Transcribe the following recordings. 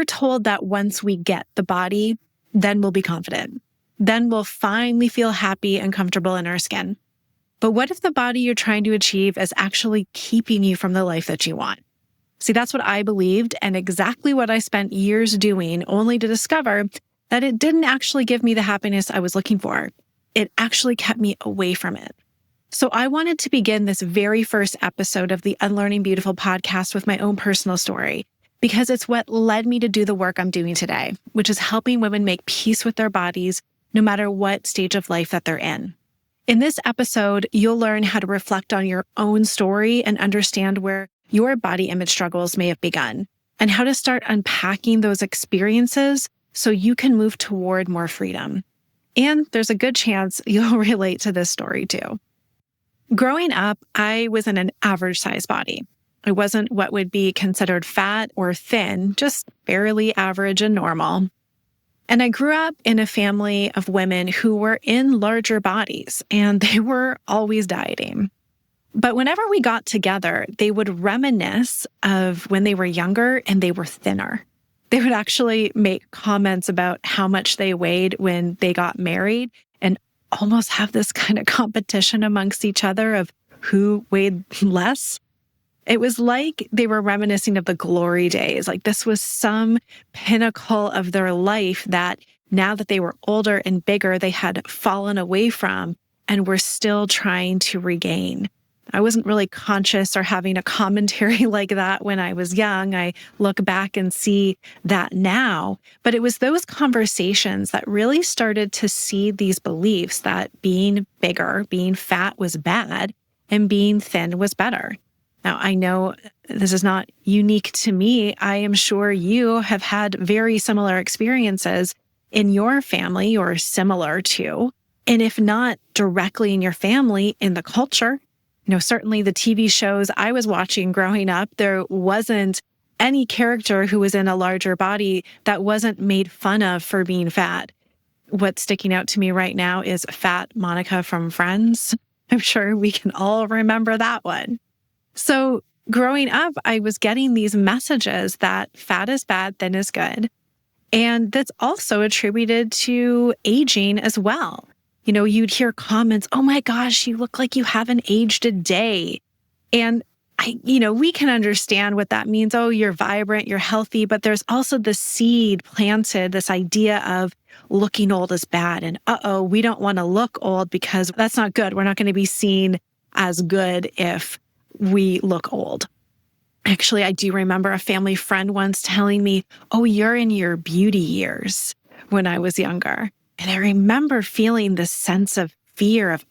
We're told that once we get the body, then we'll be confident. Then we'll finally feel happy and comfortable in our skin. But what if the body you're trying to achieve is actually keeping you from the life that you want? See, that's what I believed and exactly what I spent years doing, only to discover that it didn't actually give me the happiness I was looking for. It actually kept me away from it. So I wanted to begin this very first episode of the Unlearning Beautiful podcast with my own personal story, because it's what led me to do the work I'm doing today, which is helping women make peace with their bodies, no matter what stage of life that they're in. In this episode, you'll learn how to reflect on your own story and understand where your body image struggles may have begun, and how to start unpacking those experiences so you can move toward more freedom. And there's a good chance you'll relate to this story too. Growing up, I was in an average size body. I wasn't what would be considered fat or thin, just barely average and normal. And I grew up in a family of women who were in larger bodies, and they were always dieting. But whenever we got together, they would reminisce of when they were younger and they were thinner. They would actually make comments about how much they weighed when they got married and almost have this kind of competition amongst each other of who weighed less. It was like they were reminiscing of the glory days. Like this was some pinnacle of their life that now that they were older and bigger, they had fallen away from and were still trying to regain. I wasn't really conscious or having a commentary like that when I was young. I look back and see that now. But it was those conversations that really started to seed these beliefs that being bigger, being fat was bad, and being thin was better. Now, I know this is not unique to me. I am sure you have had very similar experiences in your family or similar to, and if not directly in your family, in the culture. Certainly the TV shows I was watching growing up, there wasn't any character who was in a larger body that wasn't made fun of for being fat. What's sticking out to me right now is Fat Monica from Friends. I'm sure we can all remember that one. So growing up, I was getting these messages that fat is bad, thin is good. And that's also attributed to aging as well. You'd hear comments, oh my gosh, you look like you haven't aged a day. And we can understand what that means. Oh, you're vibrant, you're healthy, but there's also the seed planted, this idea of looking old is bad. And we don't want to look old because that's not good. We're not going to be seen as good if we look old. Actually, I do remember a family friend once telling me, oh, you're in your beauty years when I was younger. And I remember feeling this sense of fear of,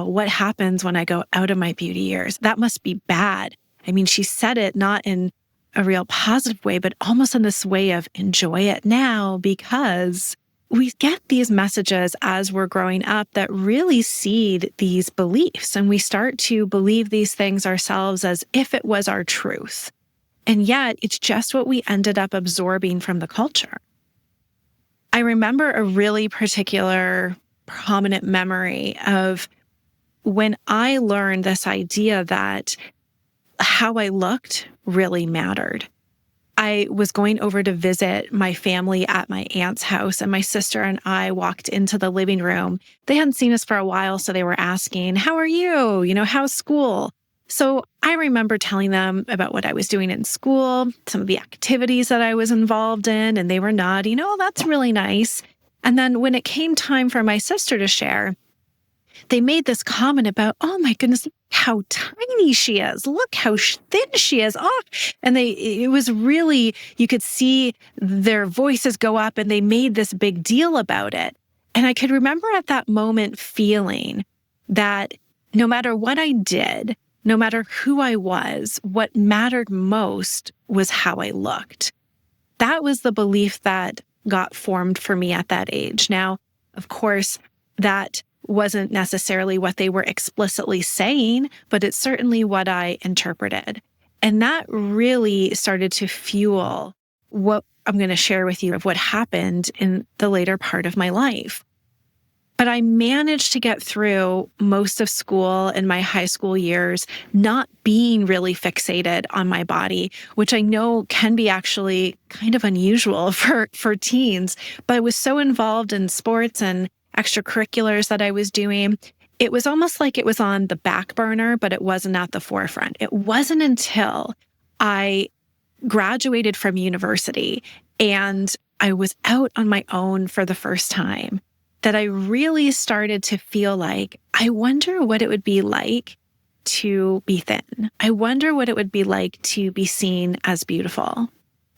what happens when I go out of my beauty years? That must be bad. I mean, she said it not in a real positive way, but almost in this way of enjoy it now, because we get these messages as we're growing up that really seed these beliefs, and we start to believe these things ourselves as if it was our truth. And yet it's just what we ended up absorbing from the culture. I remember a really particular prominent memory of when I learned this idea that how I looked really mattered. I was going over to visit my family at my aunt's house, and my sister and I walked into the living room. They hadn't seen us for a while, so they were asking, how are you? How's school? So I remember telling them about what I was doing in school, some of the activities that I was involved in, and they were nodding, oh, that's really nice. And then when it came time for my sister to share, they made this comment about, oh my goodness, look how tiny she is. Look how thin she is. Oh, and it was really, you could see their voices go up and they made this big deal about it. And I could remember at that moment feeling that no matter what I did, no matter who I was, what mattered most was how I looked. That was the belief that got formed for me at that age. Now, of course, that wasn't necessarily what they were explicitly saying, but it's certainly what I interpreted. And that really started to fuel what I'm going to share with you of what happened in the later part of my life. But I managed to get through most of school and my high school years not being really fixated on my body, which I know can be actually kind of unusual for teens. But I was so involved in sports and extracurriculars that I was doing. It was almost like it was on the back burner, but it wasn't at the forefront. It wasn't until I graduated from university and I was out on my own for the first time that I really started to feel like, I wonder what it would be like to be thin. I wonder what it would be like to be seen as beautiful.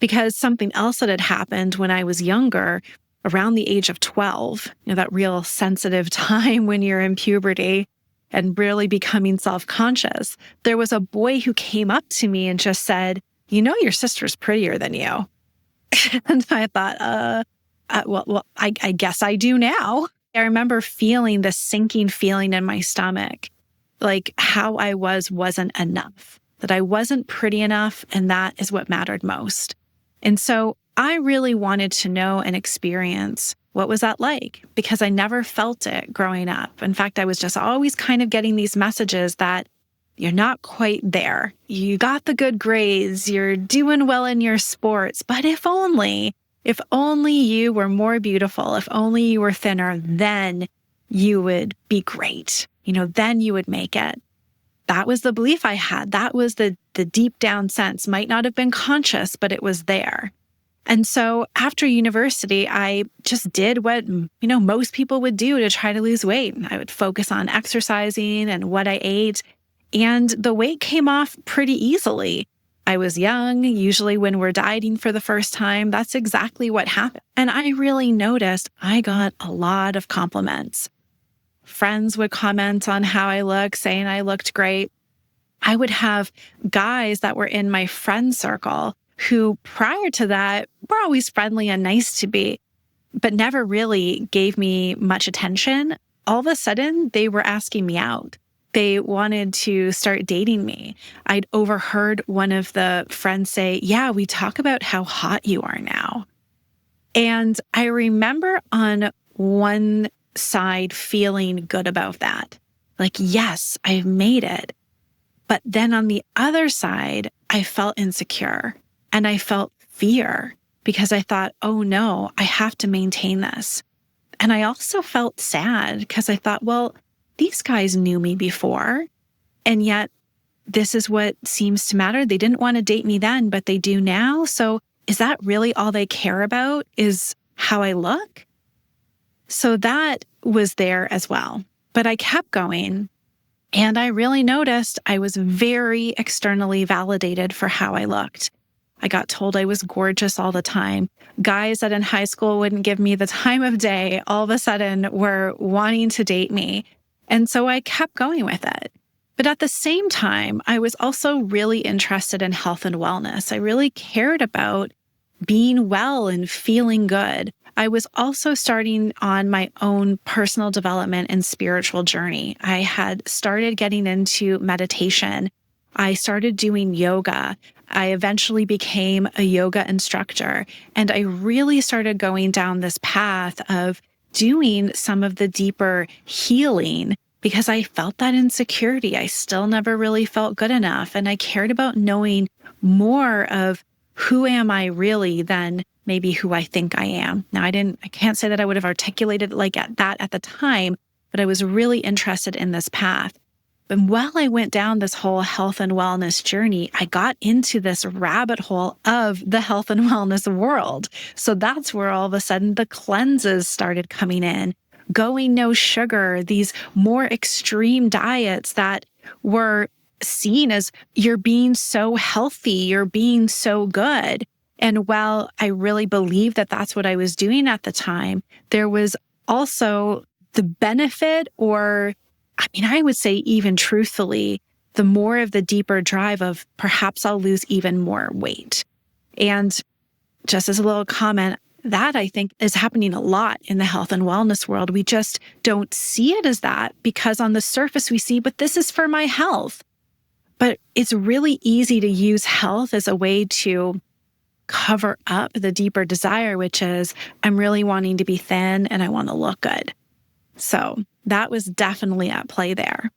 Because something else that had happened when I was younger, around the age of 12, that real sensitive time when you're in puberty and really becoming self-conscious, there was a boy who came up to me and just said, your sister's prettier than you. And I thought, I guess I do now. I remember feeling the sinking feeling in my stomach, like how I wasn't enough, that I wasn't pretty enough, and that is what mattered most. And so I really wanted to know and experience what was that like, because I never felt it growing up. In fact, I was just always kind of getting these messages that you're not quite there. You got the good grades, you're doing well in your sports, but if only you were more beautiful, if only you were thinner, then you would be great. Then you would make it. That was the belief I had. That was the deep down sense. Might not have been conscious, but it was there. And so after university, I just did what, most people would do to try to lose weight. I would focus on exercising and what I ate. And the weight came off pretty easily. I was young. Usually when we're dieting for the first time, that's exactly what happened. And I really noticed I got a lot of compliments. Friends would comment on how I looked, saying I looked great. I would have guys that were in my friend circle who prior to that were always friendly and nice to me, but never really gave me much attention. All of a sudden, they were asking me out. They wanted to start dating me. I'd overheard one of the friends say, "Yeah, we talk about how hot you are now." And I remember on one side feeling good about that. Like, yes, I've made it. But then on the other side, I felt insecure and I felt fear because I thought, oh no, I have to maintain this. And I also felt sad because I thought, well, these guys knew me before, and yet this is what seems to matter. They didn't want to date me then, but they do now. So is that really all they care about, is how I look? So that was there as well. But I kept going, and I really noticed I was very externally validated for how I looked. I got told I was gorgeous all the time. Guys that in high school wouldn't give me the time of day, all of a sudden were wanting to date me. And so I kept going with it. But at the same time, I was also really interested in health and wellness. I really cared about being well and feeling good. I was also starting on my own personal development and spiritual journey. I had started getting into meditation. I started doing yoga. I eventually became a yoga instructor. And I really started going down this path of doing some of the deeper healing because I felt that insecurity. I still never really felt good enough. And I cared about knowing more of who am I really than maybe who I think I am. Now, I can't say that I would have articulated it like that at the time, but I was really interested in this path. And while I went down this whole health and wellness journey, I got into this rabbit hole of the health and wellness world. So that's where all of a sudden the cleanses started coming in, going no sugar, these more extreme diets that were seen as you're being so healthy, you're being so good. And while I really believed that that's what I was doing at the time, there was also the benefit, or I would say even truthfully, the more of the deeper drive of perhaps I'll lose even more weight. And just as a little comment, that I think is happening a lot in the health and wellness world. We just don't see it as that because on the surface we see, but this is for my health. But it's really easy to use health as a way to cover up the deeper desire, which is I'm really wanting to be thin and I want to look good. So that was definitely at play there.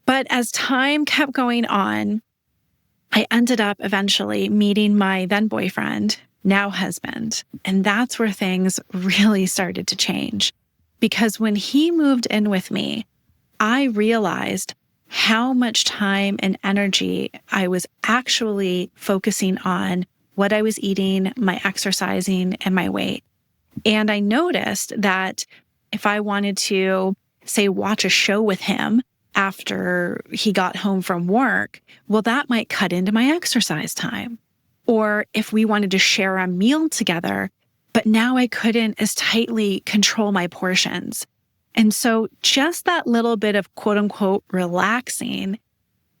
But as time kept going on, I ended up eventually meeting my then boyfriend, now husband. And that's where things really started to change. Because when he moved in with me, I realized how much time and energy I was actually focusing on what I was eating, my exercising, and my weight. And I noticed that if I wanted to, say, watch a show with him after he got home from work, well, that might cut into my exercise time. Or if we wanted to share a meal together, but now I couldn't as tightly control my portions. And so just that little bit of quote unquote relaxing,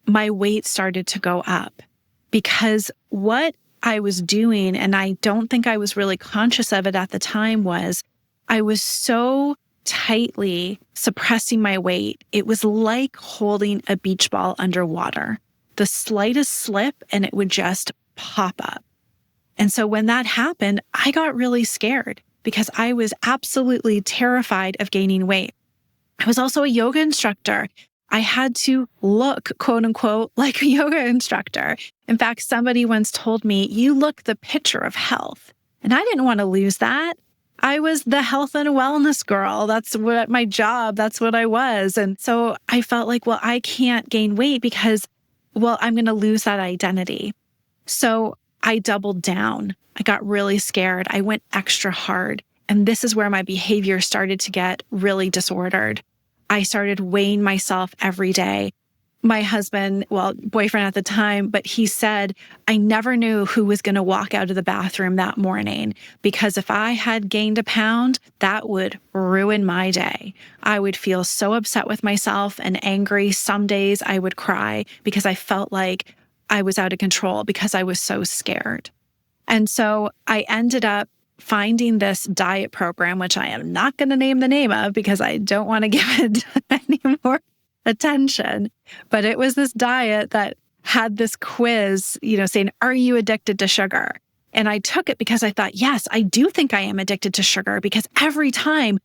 my weight started to go up because what I was doing, and I don't think I was really conscious of it at the time, was I was so tightly suppressing my weight. It was like holding a beach ball underwater. The slightest slip and it would just pop up. And so when that happened, I got really scared because I was absolutely terrified of gaining weight. I was also a yoga instructor. I had to look, quote unquote, like a yoga instructor. In fact, somebody once told me, "You look the picture of health." And I didn't want to lose that. I was the health and wellness girl. That's what my job, that's what I was. And so I felt like, well, I can't gain weight because, well, I'm going to lose that identity. So I doubled down. I got really scared. I went extra hard. And this is where my behavior started to get really disordered. I started weighing myself every day. My husband, well, boyfriend at the time, but he said, I never knew who was going to walk out of the bathroom that morning because if I had gained a pound, that would ruin my day. I would feel so upset with myself and angry. Some days I would cry because I felt like I was out of control because I was so scared. And so I ended up finding this diet program, which I am not going to name the name of because I don't want to give it any more attention. But it was this diet that had this quiz, saying, are you addicted to sugar? And I took it because I thought, yes, I do think I am addicted to sugar because every time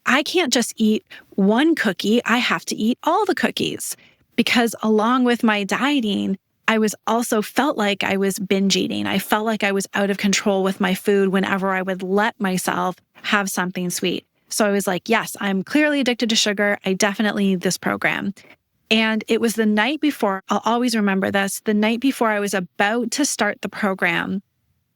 I can't just eat one cookie, I have to eat all the cookies. Because along with my dieting, I was also felt like I was binge eating. I felt like I was out of control with my food whenever I would let myself have something sweet. So I was like, yes, I'm clearly addicted to sugar. I definitely need this program. And it was the night before, I'll always remember this, the night before I was about to start the program,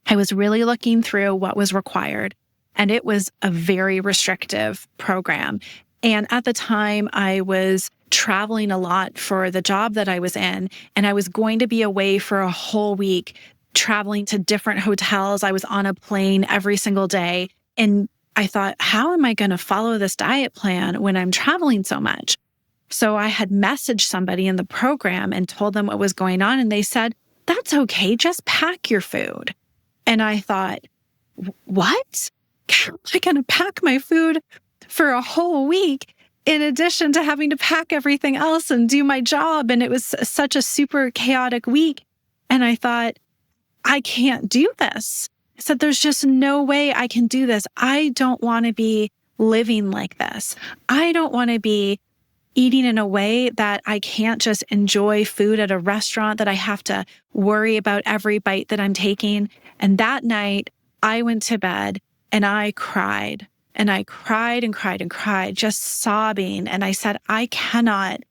I was really looking through what was required. And it was a very restrictive program. And at the time, I was traveling a lot for the job that I was in, and I was going to be away for a whole week, traveling to different hotels. I was on a plane every single day. And I thought, how am I going to follow this diet plan when I'm traveling so much? So I had messaged somebody in the program and told them what was going on. And they said, that's okay, just pack your food. And I thought, what? How am I going to pack my food for a whole week in addition to having to pack everything else and do my job? And it was such a super chaotic week. And I thought, I can't do this. I said, there's just no way I can do this. I don't want to be living like this. I don't want to be eating in a way that I can't just enjoy food at a restaurant, that I have to worry about every bite that I'm taking. And that night, I went to bed and I cried. And I cried and cried and cried, just sobbing. And I said, I cannot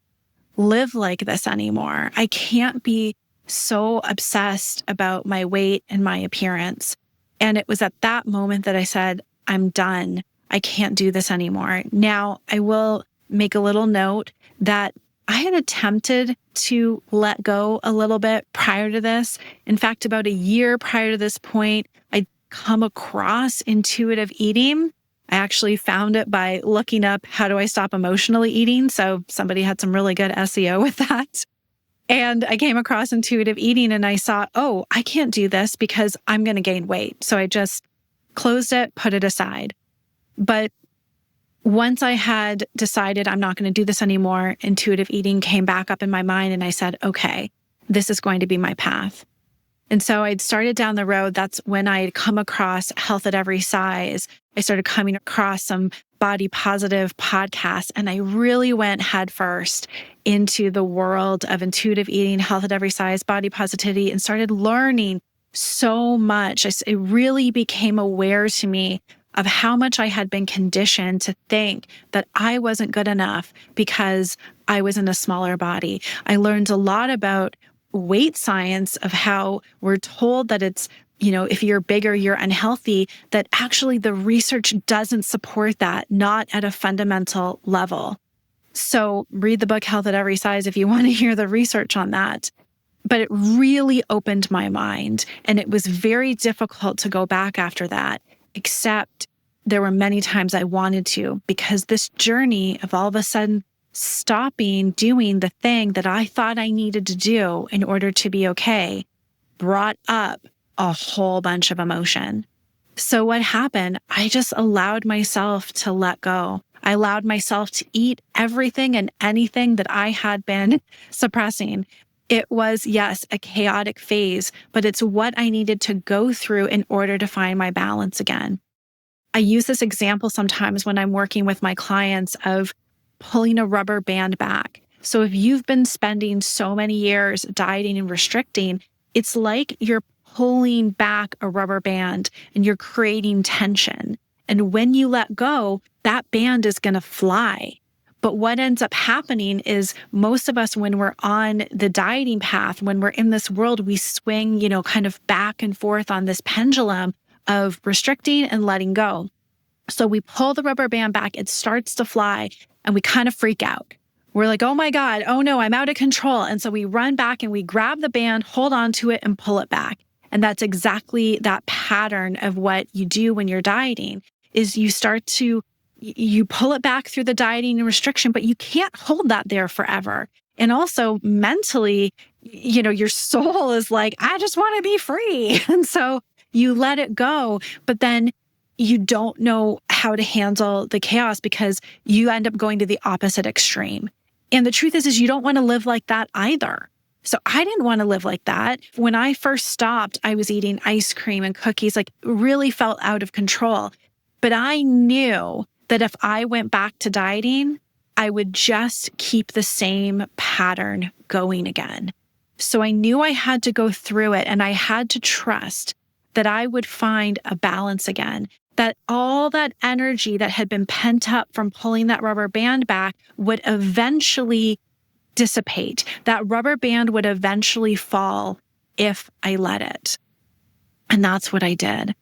live like this anymore. I can't be so obsessed about my weight and my appearance. And it was at that moment that I said, I'm done. I can't do this anymore. Now, I will make a little note that I had attempted to let go a little bit prior to this. In fact, about a year prior to this point, I'd come across intuitive eating. I actually found it by looking up, how do I stop emotionally eating? So somebody had some really good SEO with that. And I came across intuitive eating and I saw, oh, I can't do this because I'm going to gain weight. So I just closed it, put it aside. But once I had decided I'm not going to do this anymore, intuitive eating came back up in my mind and I said, okay, this is going to be my path. And so I'd started down the road. That's when I'd come across Health at Every Size, I started coming across some body positive podcasts, and I really went headfirst into the world of intuitive eating, health at every size, body positivity, and started learning so much. It really became aware to me of how much I had been conditioned to think that I wasn't good enough because I was in a smaller body. I learned a lot about weight science, of how we're told that it's, if you're bigger, you're unhealthy, that actually the research doesn't support that, not at a fundamental level. So read the book Health at Every Size if you want to hear the research on that. But it really opened my mind, and it was very difficult to go back after that, except there were many times I wanted to, because this journey of all of a sudden stopping doing the thing that I thought I needed to do in order to be okay brought up a whole bunch of emotion. So what happened? I just allowed myself to let go. I allowed myself to eat everything and anything that I had been suppressing. It was, yes, a chaotic phase, but it's what I needed to go through in order to find my balance again. I use this example sometimes when I'm working with my clients of pulling a rubber band back. So if you've been spending so many years dieting and restricting, it's like you're pulling back a rubber band and you're creating tension. And when you let go, that band is going to fly. But what ends up happening is most of us, when we're on the dieting path, when we're in this world, we swing, kind of back and forth on this pendulum of restricting and letting go. So we pull the rubber band back, it starts to fly, and we kind of freak out. We're like, oh my God, oh no, I'm out of control. And so we run back and we grab the band, hold on to it, and pull it back. And that's exactly that pattern of what you do when you're dieting, is you pull it back through the dieting and restriction, but you can't hold that there forever. And also mentally, your soul is like, I just want to be free. And so you let it go, but then you don't know how to handle the chaos because you end up going to the opposite extreme. And the truth is you don't want to live like that either. So I didn't want to live like that. When I first stopped, I was eating ice cream and cookies, like really felt out of control. But I knew that if I went back to dieting, I would just keep the same pattern going again. So I knew I had to go through it, and I had to trust that I would find a balance again, that all that energy that had been pent up from pulling that rubber band back would eventually dissipate. That rubber band would eventually fall if I let it. And that's what I did.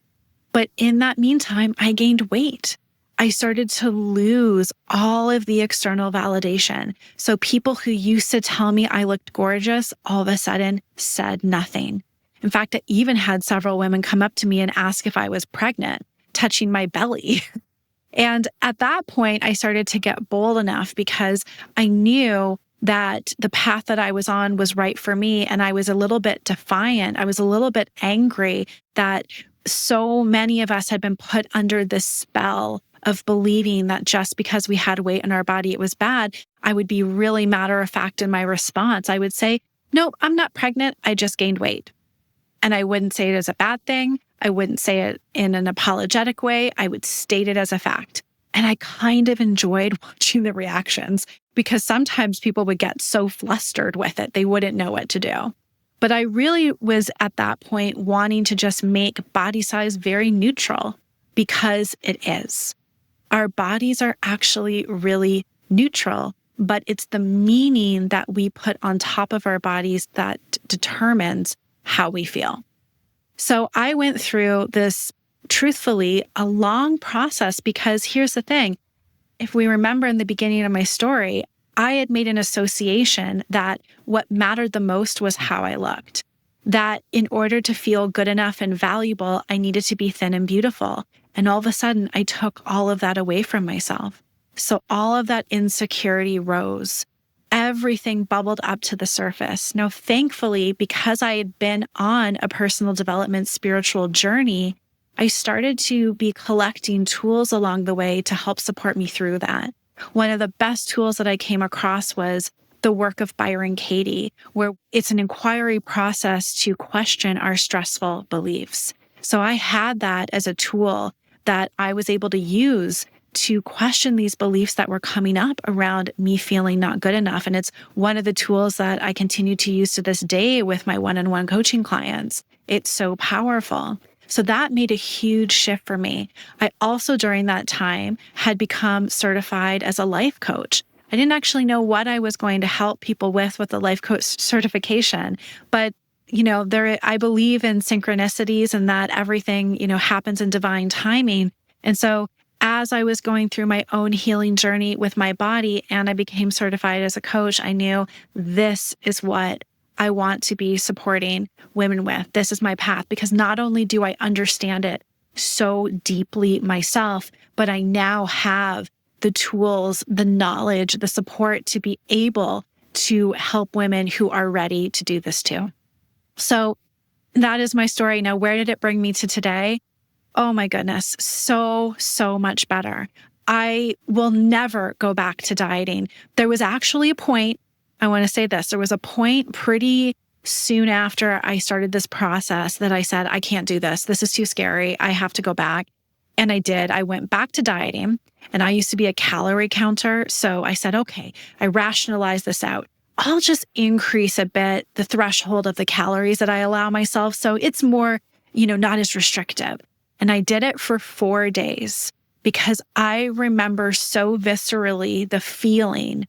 But in that meantime, I gained weight. I started to lose all of the external validation. So people who used to tell me I looked gorgeous all of a sudden said nothing. In fact, I even had several women come up to me and ask if I was pregnant, touching my belly. And at that point, I started to get bold enough because I knew that the path that I was on was right for me. And I was a little bit defiant. I was a little bit angry that so many of us had been put under this spell of believing that just because we had weight in our body, it was bad. I would be really matter of fact in my response. I would say, nope, I'm not pregnant. I just gained weight. And I wouldn't say it as a bad thing. I wouldn't say it in an apologetic way. I would state it as a fact. And I kind of enjoyed watching the reactions because sometimes people would get so flustered with it, they wouldn't know what to do. But I really was at that point wanting to just make body size very neutral because it is. Our bodies are actually really neutral, but it's the meaning that we put on top of our bodies that determines how we feel. So I went through this, truthfully, a long process because here's the thing. If we remember in the beginning of my story, I had made an association that what mattered the most was how I looked. That in order to feel good enough and valuable, I needed to be thin and beautiful. And all of a sudden, I took all of that away from myself. So all of that insecurity rose. Everything bubbled up to the surface. Now, thankfully, because I had been on a personal development spiritual journey, I started to be collecting tools along the way to help support me through that. One of the best tools that I came across was the work of Byron Katie, where it's an inquiry process to question our stressful beliefs. So I had that as a tool that I was able to use to question these beliefs that were coming up around me feeling not good enough. And it's one of the tools that I continue to use to this day with my one-on-one coaching clients. It's so powerful. So that made a huge shift for me. I also, during that time, had become certified as a life coach. I didn't actually know what I was going to help people with the life coach certification, but I believe in synchronicities and that everything, happens in divine timing. And so as I was going through my own healing journey with my body and I became certified as a coach, I knew this is what I want to be supporting women with. This is my path, because not only do I understand it so deeply myself, but I now have the tools, the knowledge, the support to be able to help women who are ready to do this too. So that is my story. Now, where did it bring me to today? Oh my goodness, so much better. I will never go back to dieting. There was actually a point, I want to say this, there was a point pretty soon after I started this process that I said, I can't do this. This is too scary. I have to go back. And I did. I went back to dieting, and I used to be a calorie counter. So I said, okay, I rationalized this out. I'll just increase a bit the threshold of the calories that I allow myself. So it's more, not as restrictive. And I did it for 4 days because I remember so viscerally the feeling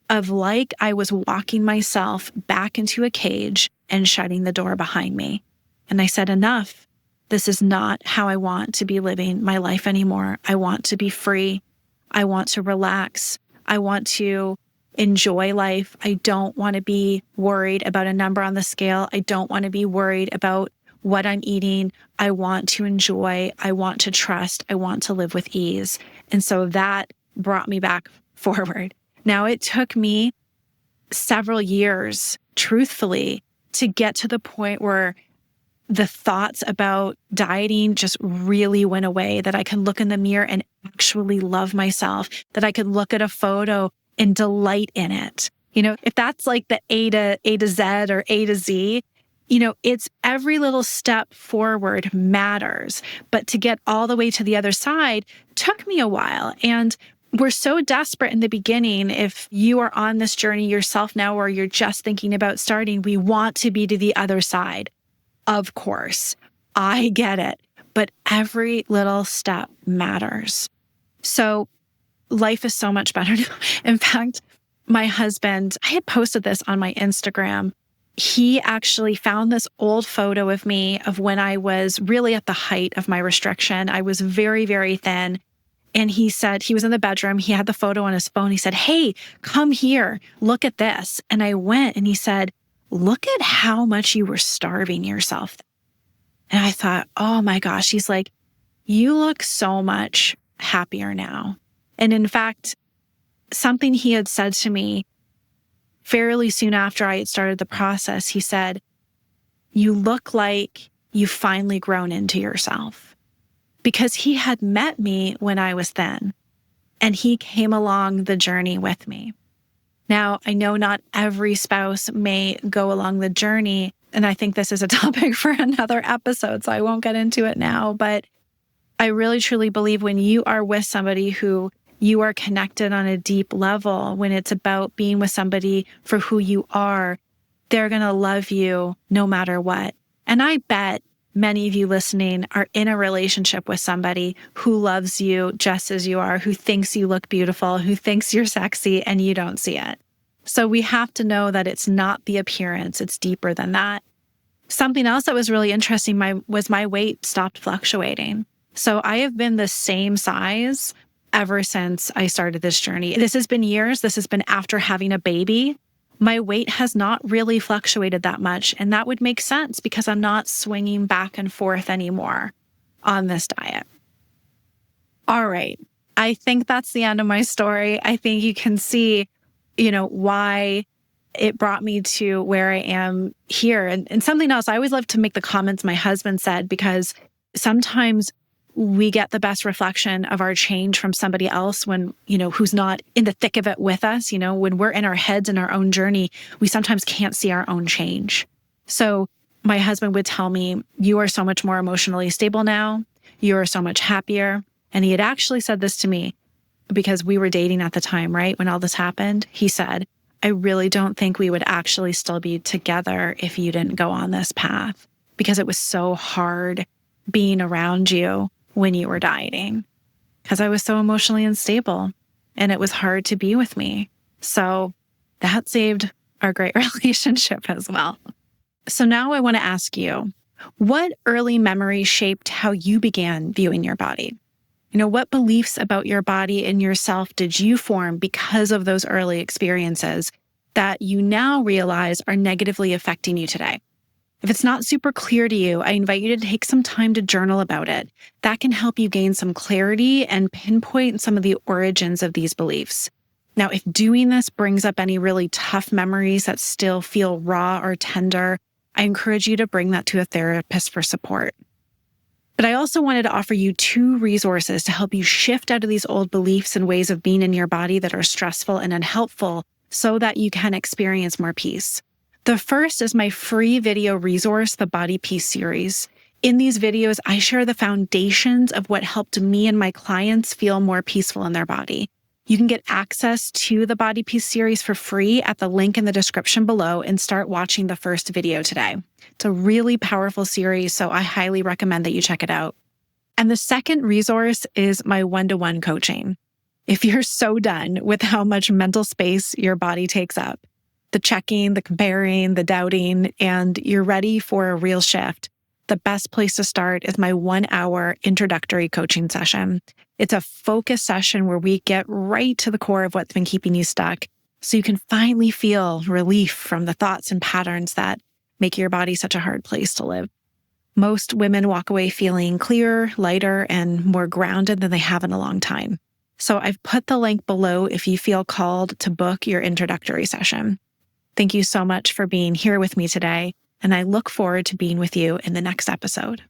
of like I was walking myself back into a cage and shutting the door behind me. And I said, enough. This is not how I want to be living my life anymore. I want to be free. I want to relax. I want to enjoy life. I don't want to be worried about a number on the scale. I don't want to be worried about what I'm eating. I want to enjoy. I want to trust. I want to live with ease. And so that brought me back forward. Now, it took me several years, truthfully, to get to the point where the thoughts about dieting just really went away, that I can look in the mirror and actually love myself, that I could look at a photo and delight in it. If that's like the A to Z or A to Z, it's every little step forward matters. But to get all the way to the other side took me a while. And we're so desperate in the beginning. If you are on this journey yourself now, or you're just thinking about starting, we want to be to the other side. Of course, I get it, but every little step matters. So life is so much better now. In fact, my husband, I had posted this on my Instagram. He actually found this old photo of me of when I was really at the height of my restriction. I was very, very thin. And he said, he was in the bedroom. He had the photo on his phone. He said, hey, come here. Look at this. And I went, and he said, look at how much you were starving yourself. And I thought, oh my gosh. He's like, you look so much happier now. And in fact, something he had said to me fairly soon after I had started the process, he said, you look like you've finally grown into yourself. Because he had met me when I was thin, and he came along the journey with me. Now, I know not every spouse may go along the journey, and I think this is a topic for another episode, so I won't get into it now, but I really truly believe when you are with somebody who you are connected on a deep level, when it's about being with somebody for who you are, they're going to love you no matter what. And I bet many of you listening are in a relationship with somebody who loves you just as you are, who thinks you look beautiful, who thinks you're sexy, and you don't see it. So we have to know that it's not the appearance, it's deeper than that. Something else that was really interesting was my weight stopped fluctuating. So I have been the same size ever since I started this journey. This has been years. This has been after having a baby. My weight has not really fluctuated that much. And that would make sense because I'm not swinging back and forth anymore on this diet. All right. I think that's the end of my story. I think you can see, why it brought me to where I am here. And something else, I always love to make the comments my husband said, because sometimes we get the best reflection of our change from somebody else when, who's not in the thick of it with us. When we're in our heads in our own journey, we sometimes can't see our own change. So my husband would tell me, you are so much more emotionally stable now. You are so much happier. And he had actually said this to me because we were dating at the time, right? When all this happened, he said, I really don't think we would actually still be together if you didn't go on this path, because it was so hard being around you when you were dieting, because I was so emotionally unstable and it was hard to be with me. So that saved our great relationship as well. So now I want to ask you, what early memory shaped how you began viewing your body? What beliefs about your body and yourself did you form because of those early experiences that you now realize are negatively affecting you today? If it's not super clear to you, I invite you to take some time to journal about it. That can help you gain some clarity and pinpoint some of the origins of these beliefs. Now, if doing this brings up any really tough memories that still feel raw or tender, I encourage you to bring that to a therapist for support. But I also wanted to offer you 2 resources to help you shift out of these old beliefs and ways of being in your body that are stressful and unhelpful so that you can experience more peace. The first is my free video resource, the Body Peace series. In these videos, I share the foundations of what helped me and my clients feel more peaceful in their body. You can get access to the Body Peace series for free at the link in the description below and start watching the first video today. It's a really powerful series, so I highly recommend that you check it out. And the second resource is my one-to-one coaching. If you're so done with how much mental space your body takes up, the checking, the comparing, the doubting, and you're ready for a real shift, the best place to start is my 1-hour introductory coaching session. It's a focus session where we get right to the core of what's been keeping you stuck so you can finally feel relief from the thoughts and patterns that make your body such a hard place to live. Most women walk away feeling clearer, lighter, and more grounded than they have in a long time. So I've put the link below if you feel called to book your introductory session. Thank you so much for being here with me today, and I look forward to being with you in the next episode.